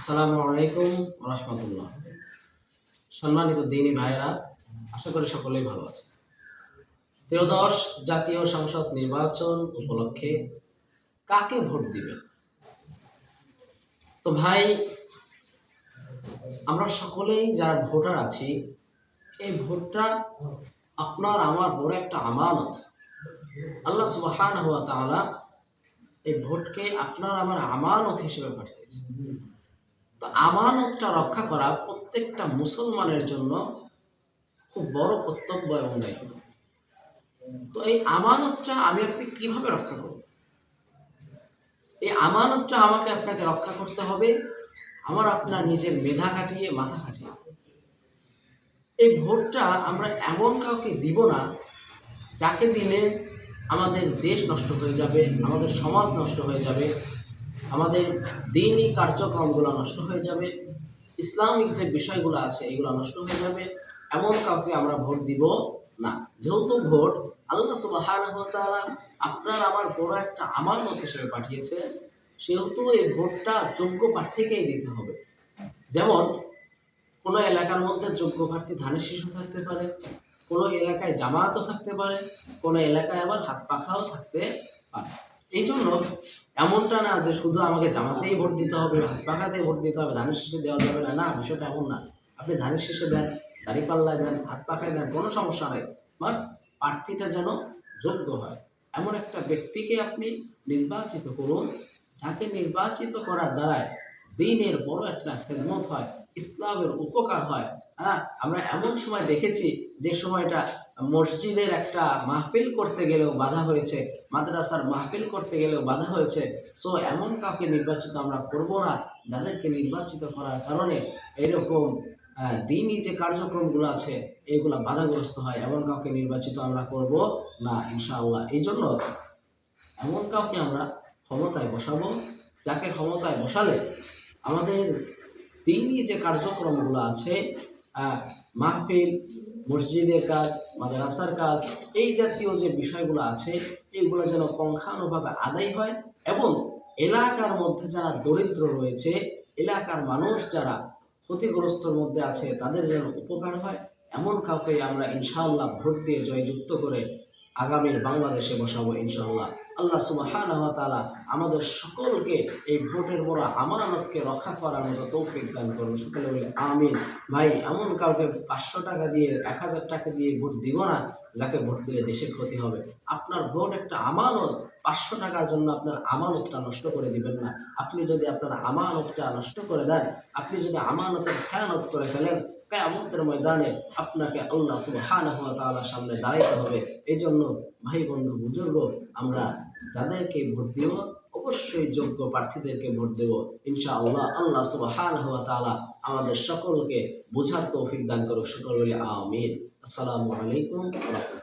আসসালামু আলাইকুম রহমতুল্লাহ। সম্মানিত দিনী ভাইয়েরা, আশা করি সকলেই ভালো আছে। ত্রয়োদশ জাতীয় সংসদ নির্বাচন উপলক্ষে কাকে ভোট দিবেন? তো ভাই, আমরা সকলেই যারা ভোটার আছি, এই ভোটটা আপনার আমার বড় একটা আমানত। আল্লাহ সুবহানাহু ওয়া তাআলা এই ভোটকে আপনার আমার আমানত হিসেবে পাঠিয়েছেন। তো আমানতটা রক্ষা করা প্রত্যেকটা মুসলমানের জন্য খুব বড় কর্তব্য এবং দায়িত্ব। তো এই আমানতটা আমি আপনি কিভাবে রক্ষা করব? এই আমানতটা আমাকে আপনাকে রক্ষা করতে হবে আমার আপনার নিজের মেধা খাটিয়ে, মাথা খাটিয়ে। এই ভোটটা আমরা এমন কাউকে দিব না যাকে দিলে আমাদের দেশ নষ্ট হয়ে যাবে, আমাদের সমাজ নষ্ট হয়ে যাবে, আমাদের দ্বীনি কার্যক্রমগুলো নষ্ট হয়ে যাবে, ইসলামিক যে বিষয়গুলো আছে এগুলো নষ্ট হয়ে যাবে। এমন কাউকে আমরা ভোট দিব না। যেহেতু ভোট আল্লাহ সুবহানাহু ওয়া তাআলা আপনার আমার বড় একটা আমানত হিসেবে পাঠিয়েছে, সেহেতু এই ভোটটা যোগ্য প্রার্থীকেই দিতে হবে। যেমন কোনো এলাকার মধ্যে যোগ্য প্রার্থী ধানের শীষও থাকতে পারে, কোনো এলাকায় জামায়াতও থাকতে পারে, কোনো এলাকায় আবার হাত পাখাও থাকতে পারে। এই জন্য এমনটা না যে শুধু আমাকে জামাতেই ভোট দিতে হবে, হাত পাখাতেই ভোট দিতে হবে, ধানের শীষে দেওয়া যাবে না। না, বিষয়টা এমন না। আপনি ধানের শীষে দেন, দাঁড়িপাল্লায় দেন, হাত পাখায় দেন, কোনো সমস্যা নেই। বাট প্রার্থীটা যেন যোগ্য হয়, এমন একটা ব্যক্তিকে আপনি নির্বাচিত করুন, যাকে নির্বাচিত করার দ্বারায় দ্বীনের বড় একটা খেদমত হয়, ইসলামের উপকার হয়। হ্যাঁ, আমরা এমন সময় দেখেছি যে সময়টা মসজিদের একটা মাহফিল করতে গেলেও বাধা হয়েছে, মাদ্রাসার মাহফিল করতে গেলেও বাধা হয়েছে। সো এমন কাউকে নির্বাচিত আমরা করব না যাদেরকে নির্বাচিত করার কারণে এরকম দ্বীনি যে কার্যক্রমগুলো আছে এগুলো বাধাগ্রস্ত হয়। এমন কাউকে নির্বাচিত আমরা করব না ইনশাআল্লাহ। এই জন্য এমন কাউকে আমরা ক্ষমতায় বসাবো, যাকে ক্ষমতায় বসালে আমাদের দ্বীনি যে কার্যক্রমগুলো আছে, মাহফিল, মসজিদের কাজ, মাদ্রাসার কাজ, এই জাতীয় যে বিষয়গুলো আছে এইগুলো যেন পঙ্খানুভাবে আদায় হয় এবং এলাকার মধ্যে যারা দরিদ্র রয়েছে, এলাকার মানুষ যারা ক্ষতিগ্রস্তর মধ্যে আছে তাদের যেন উপকার হয়। এমন কাউকে আমরা ইনশাআল্লাহ ভোট দিয়ে জয়যুক্ত করে আগামীর বাংলাদেশে বসাবো ইনশাআল্লাহ। আল্লাহ সুবহানাহু ওয়া তাআলা আমাদের সকলকে এই ভোটের বড় আমানতকে রক্ষা করার মতো তৌফিক দান করুন। সকলে বলে আমিন। ভাই, এমন কাউকে 500 টাকা দিয়ে, 1000 টাকা দিয়ে ভোট দিব না যাকে ভোট দিলে দেশের ক্ষতি হবে। আপনার ভোট একটা আমানত। 500 টাকার জন্য আপনার আমানতটা নষ্ট করে দিবেন না। আপনি যদি আপনার আমানতটা নষ্ট করে দেন, আপনি যদি আমানতের খেয়ানত করে ফেলেন, কিয়ামতের ময়দানে আপনাকে আল্লাহ সুবহানাহু ওয়া তাআলার সামনে দাঁড়াইতে হবে। এই জন্য ভাই, বন্ধু, বুজুর্গ, আমরা যাদেরকে ভোট দিব অবশ্যই যোগ্য প্রার্থীদেরকে ভোট দেব ইনশাআল্লাহ। আল্লাহ সুবহানাহু ওয়া তাআলা আমাদের সকলকে বোঝার তৌফিক দান করুক। সকল বলি আমিন। আসসালামু আলাইকুম ওয়া রাহমাতুল্লাহ।